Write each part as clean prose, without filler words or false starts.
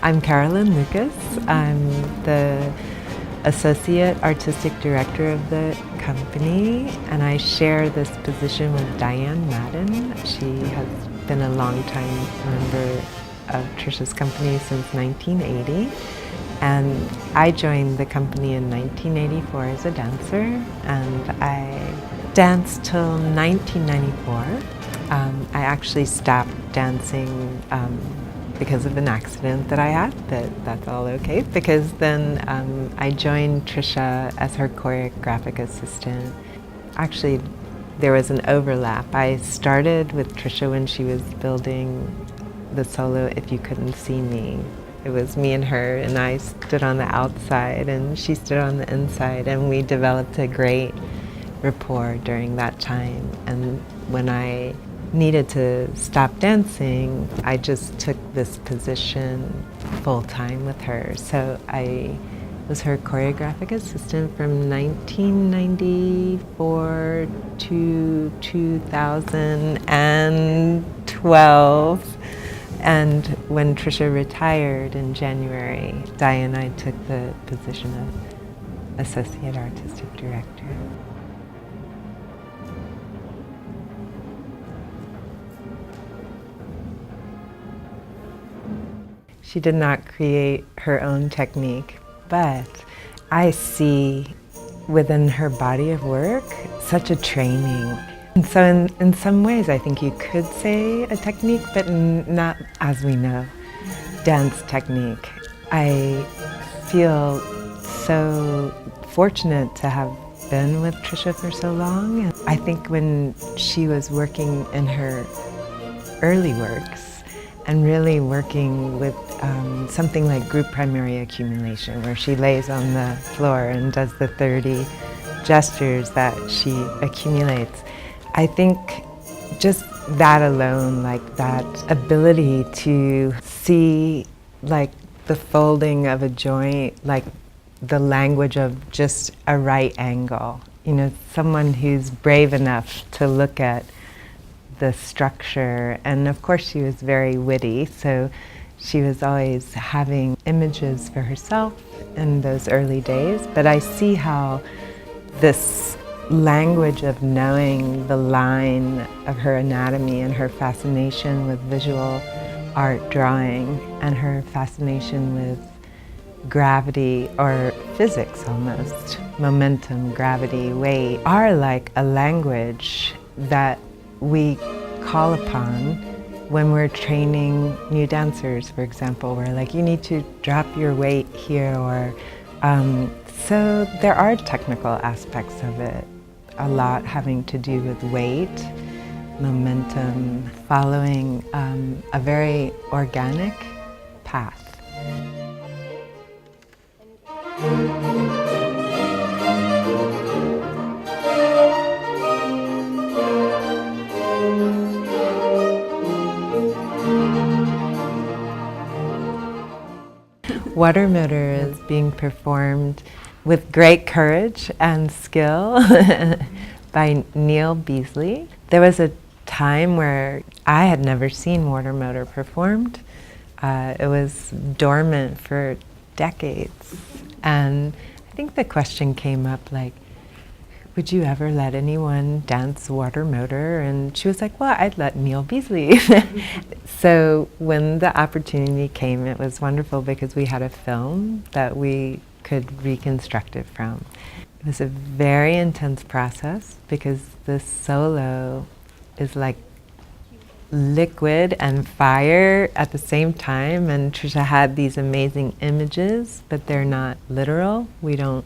I'm Carolyn Lucas. I'm the Associate Artistic Director of the company, and I share this position with Diane Madden. She has been a long-time member of Trisha's company since 1980. And I joined the company in 1984 as a dancer, and I danced till 1994. I actually stopped dancing because of an accident that I had, but that's all okay, because then I joined Trisha as her choreographic assistant. Actually, there was an overlap. I started with Trisha when she was building the solo If You Couldn't See Me. It was me and her, and I stood on the outside and she stood on the inside, and we developed a great rapport during that time. And when I needed to stop dancing, I just took this position full-time with her. So I was her choreographic assistant from 1994 to 2012. And when Trisha retired in January, Diane and I took the position of Associate Artistic Director. She did not create her own technique, but I see within her body of work such a training. And so in some ways I think you could say a technique, but not as we know, dance technique. I feel so fortunate to have been with Trisha for so long. And I think when she was working in her early works, and really working with something like group primary accumulation, where she lays on the floor and does the 30 gestures that she accumulates. I think just that alone, like that ability to see like the folding of a joint, like the language of just a right angle. You know, someone who's brave enough to look at the structure. And of course she was very witty, so she was always having images for herself in those early days. But I see how this language of knowing the line of her anatomy and her fascination with visual art drawing and her fascination with gravity or physics almost, momentum, gravity, weight, are like a language that we call upon when we're training new dancers, for example, where like you need to drop your weight here, or so there are technical aspects of it, a lot having to do with weight, momentum, following a very organic path. Water Motor is being performed with great courage and skill by Neil Beasley. There was a time where I had never seen Water Motor performed. It was dormant for decades. And I think the question came up like, would you ever let anyone dance Water Motor? And she was like, well, I'd let Neil Beasley. So when the opportunity came, it was wonderful because we had a film that we could reconstruct it from. It was a very intense process because the solo is like liquid and fire at the same time, and Trisha had these amazing images, but they're not literal. We don't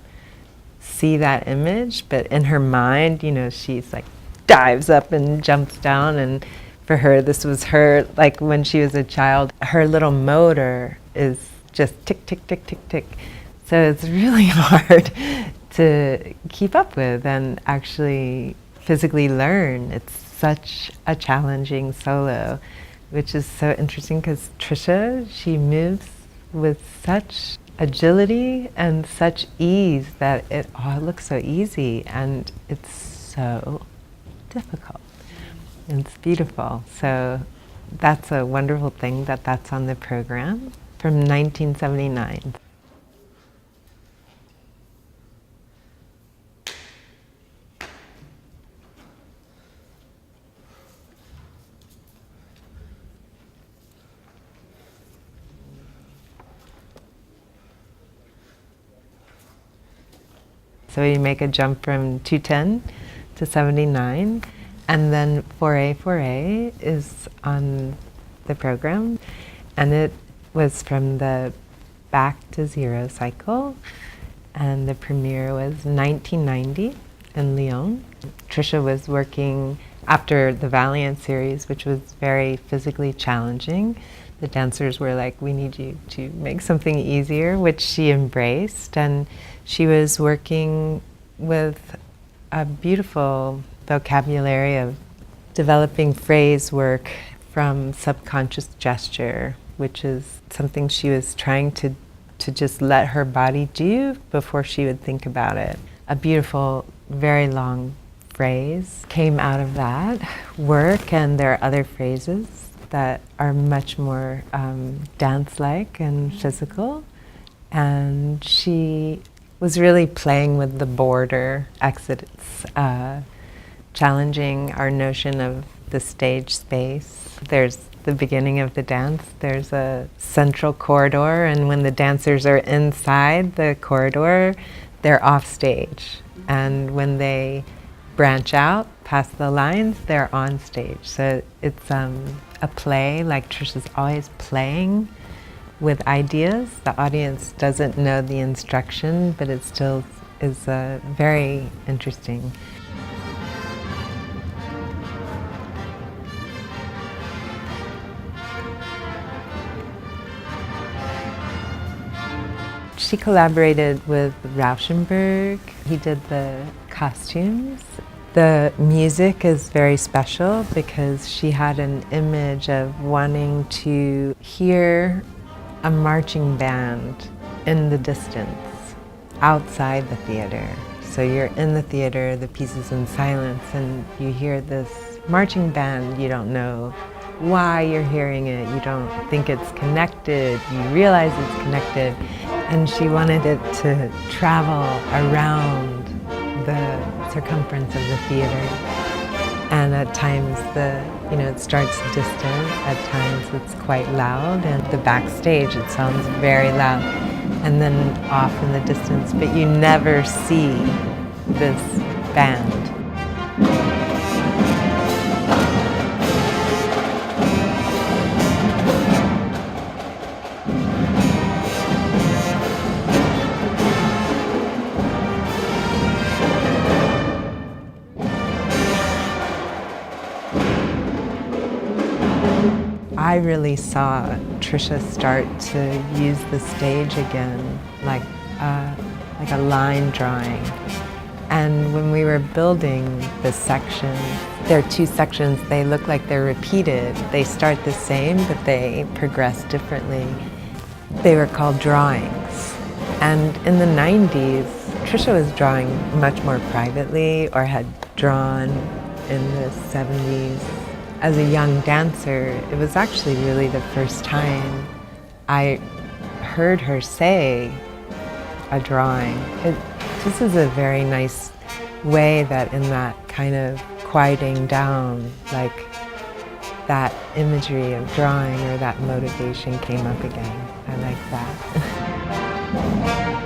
see that image, but in her mind, you know, she's like dives up and jumps down, and for her this was her, like when she was a child, her little motor is just tick, tick, tick, tick, tick. So it's really hard to keep up with and actually physically learn. It's such a challenging solo, which is so interesting because Trisha, she moves with such agility and such ease that it all looks so easy, and it's so difficult. It's beautiful. So that's a wonderful thing that that's on the program. from 1979. So you make a jump from 210 to 79, and then 4A is on the program, and it was from the Back to Zero cycle, and the premiere was 1990 in Lyon. Trisha was working after the Valiant series, which was very physically challenging. The dancers were like, we need you to make something easier, which she embraced, and she was working with a beautiful vocabulary of developing phrase work from subconscious gesture, which is something she was trying to just let her body do before she would think about it. A beautiful, very long phrase came out of that work, and there are other phrases that are much more dance-like and physical. And she was really playing with the border exits, challenging our notion of the stage space. There's the beginning of the dance, there's a central corridor, and when the dancers are inside the corridor, they're off stage. And when they branch out past the lines, they're on stage. So it's a play, like Trisha's always playing with ideas. The audience doesn't know the instruction, but it still is very interesting. She collaborated with Rauschenberg. He did the costumes. The music is very special because she had an image of wanting to hear a marching band in the distance, outside the theater. So you're in the theater, the piece is in silence, and you hear this marching band. You don't know why you're hearing it. You don't think it's connected. You realize it's connected. And she wanted it to travel around the circumference of the theater. And at times it starts distant, at times it's quite loud, and the backstage it sounds very loud, and then off in the distance, but you never see this band. I really saw Trisha start to use the stage again, like a line drawing. And when we were building this section, there are two sections, they look like they're repeated. They start the same, but they progress differently. They were called drawings. And in the 90s, Trisha was drawing much more privately, or had drawn in the 70s. As a young dancer, it was actually really the first time I heard her say a drawing. This is a very nice way that in that kind of quieting down, like that imagery of drawing or that motivation came up again. I like that.